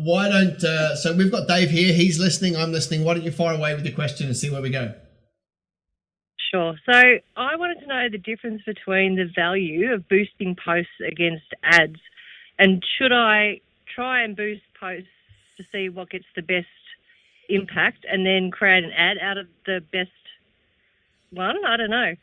why don't, so we've got Dave here. He's listening. I'm listening. Why don't you fire away with your question and see where we go? Sure. So I wanted to know the difference between the value of boosting posts against ads. And should I try and boost posts to see what gets the best impact and then create an ad out of the best one? I don't know.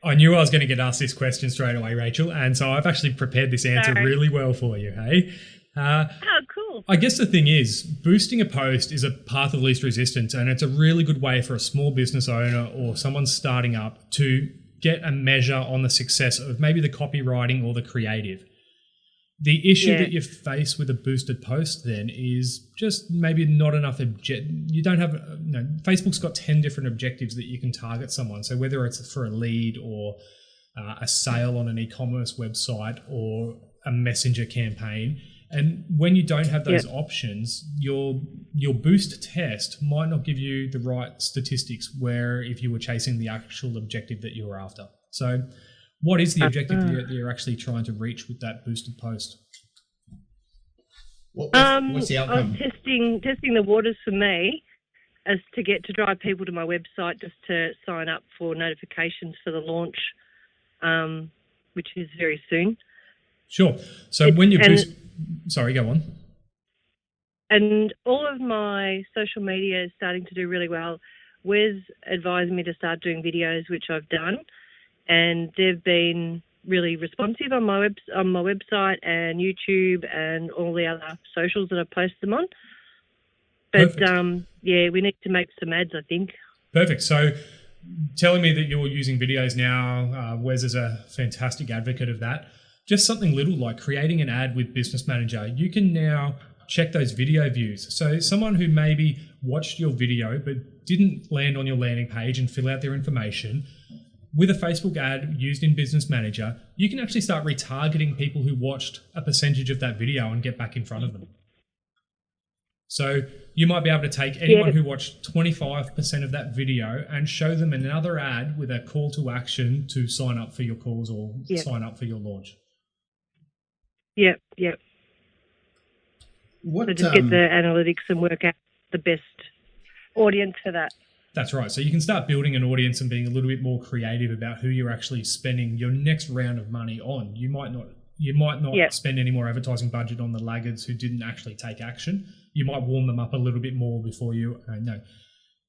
I knew I was going to get asked this question straight away, Rachel, and so I've actually prepared this answer really well for you, hey? Oh, cool. I guess the thing is, boosting a post is a path of least resistance, and it's a really good way for a small business owner or someone starting up to get a measure on the success of maybe the copywriting or the creative. The issue that you face with a boosted post then is just maybe not enough you don't have, Facebook's got 10 different objectives that you can target someone. So whether it's for a lead or a sale on an e-commerce website or a messenger campaign, and when you don't have those options, your boost test might not give you the right statistics where if you were chasing the actual objective that you were after. So what is the objective that you're actually trying to reach with that boosted post? What's the outcome? I was testing the waters for me as to drive people to my website just to sign up for notifications for the launch, which is very soon. Sure. So when you boost... Sorry, go on. And all of my social media is starting to do really well. Wes advised me to start doing videos, which I've done. And they've been really responsive on my website and YouTube and all the other socials that I've posted them on. But, we need to make some ads, I think. Perfect. So telling me that you're using videos now, Wes is a fantastic advocate of that. Just something little like creating an ad with Business Manager. You can now check those video views. So someone who maybe watched your video but didn't land on your landing page and fill out their information, with a Facebook ad used in Business Manager, you can actually start retargeting people who watched a percentage of that video and get back in front of them. So you might be able to take anyone who watched 25% of that video and show them another ad with a call to action to sign up for your calls or sign up for your launch. Yep. What, so just get the analytics and work out the best audience for that. That's right. So you can start building an audience and being a little bit more creative about who you're actually spending your next round of money on. You might not spend any more advertising budget on the laggards who didn't actually take action. You might warm them up a little bit more before you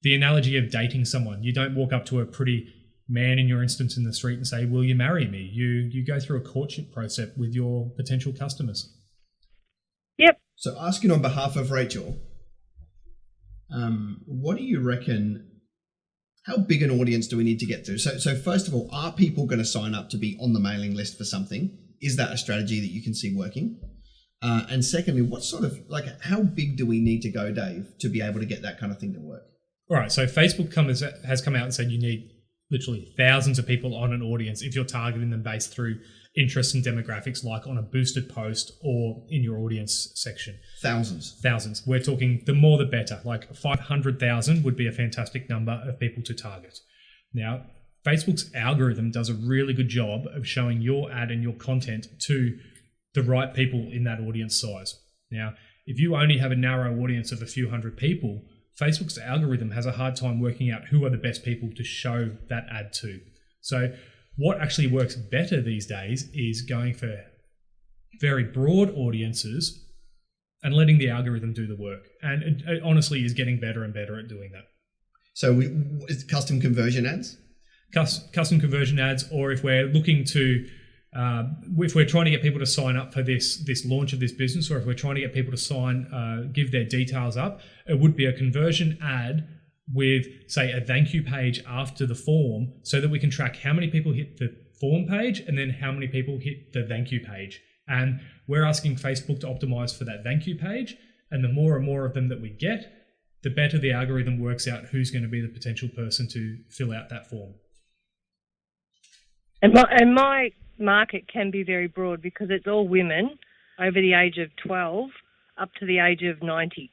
the analogy of dating someone. You don't walk up to a pretty man in your instance in the street and say, "Will you marry me?" You go through a courtship process with your potential customers. Yep. So asking on behalf of Rachel, what do you reckon? How big an audience do we need to get to? So first of all, are people going to sign up to be on the mailing list for something? Is that a strategy that you can see working? And secondly, what sort of, how big do we need to go, Dave, to be able to get that kind of thing to work? All right. So Facebook has come out and said you need literally thousands of people on an audience if you're targeting them based through interests and demographics, like on a boosted post or in your audience section. Thousands. We're talking the more the better. Like 500,000 would be a fantastic number of people to target. Now, Facebook's algorithm does a really good job of showing your ad and your content to the right people in that audience size. Now, if you only have a narrow audience of a few hundred people, Facebook's algorithm has a hard time working out who are the best people to show that ad to. So what actually works better these days is going for very broad audiences and letting the algorithm do the work. And it honestly is getting better and better at doing that. So is custom conversion ads? Custom conversion ads, or if we're looking to, if we're trying to get people to sign up for this launch of this business, or if we're trying to get people to give their details up, it would be a conversion ad with, say, a thank you page after the form, so that we can track how many people hit the form page and then how many people hit the thank you page. And we're asking Facebook to optimize for that thank you page. And the more and more of them that we get, the better the algorithm works out who's going to be the potential person to fill out that form. And my market can be very broad because it's all women over the age of 12 up to the age of 90.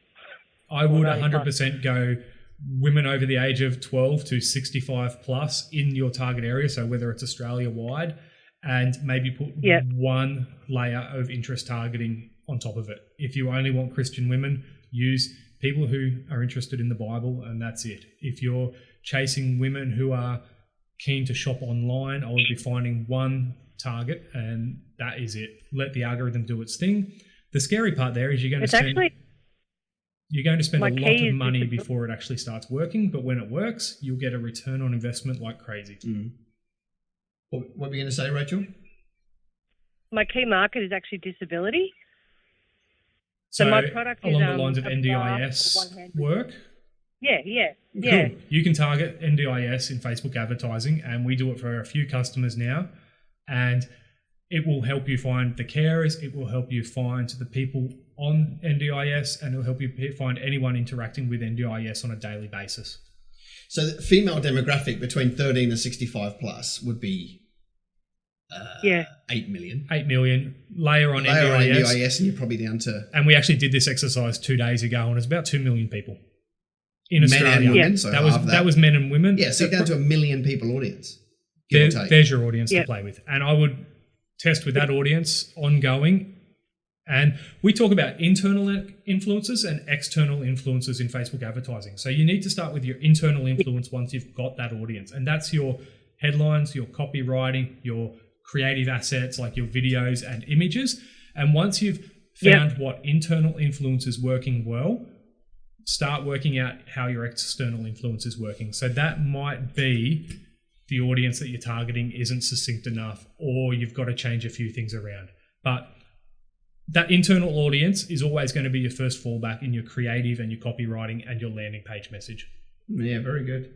I would 100% go women over the age of 12 to 65 plus in your target area. So whether it's Australia wide, and maybe put one layer of interest targeting on top of it. If you only want Christian women, use people who are interested in the Bible, and that's it. If you're chasing women who are keen to shop online, I would be finding one target, and that is it. Let the algorithm do its thing. The scary part there is you're going to spend a lot of money before it actually starts working, but when it works, you'll get a return on investment like crazy. Mm. What were you going to say, Rachel? My key market is actually disability. So my product is along the lines of NDIS work? Yeah. Cool. You can target NDIS in Facebook advertising, and we do it for a few customers now, and it will help you find the carers, it will help you find the people on NDIS, and it will help you find anyone interacting with NDIS on a daily basis. So the female demographic between 13 and 65 plus would be 8 million. 8 million. Layer on NDIS and you're probably down to... And we actually did this exercise 2 days ago, and it's about 2 million people in Australia. Men and women, so that was men and women. Yeah, so you're down to 1 million people audience. There's your audience to play with. And I would test with that audience ongoing. And we talk about internal influencers and external influencers in Facebook advertising. So you need to start with your internal influence once you've got that audience. And that's your headlines, your copywriting, your creative assets like your videos and images. And once you've found what internal influence is working well, start working out how your external influence is working. So that might be the audience that you're targeting isn't succinct enough, or you've got to change a few things around. But that internal audience is always going to be your first fallback in your creative and your copywriting and your landing page message. Yeah, very good.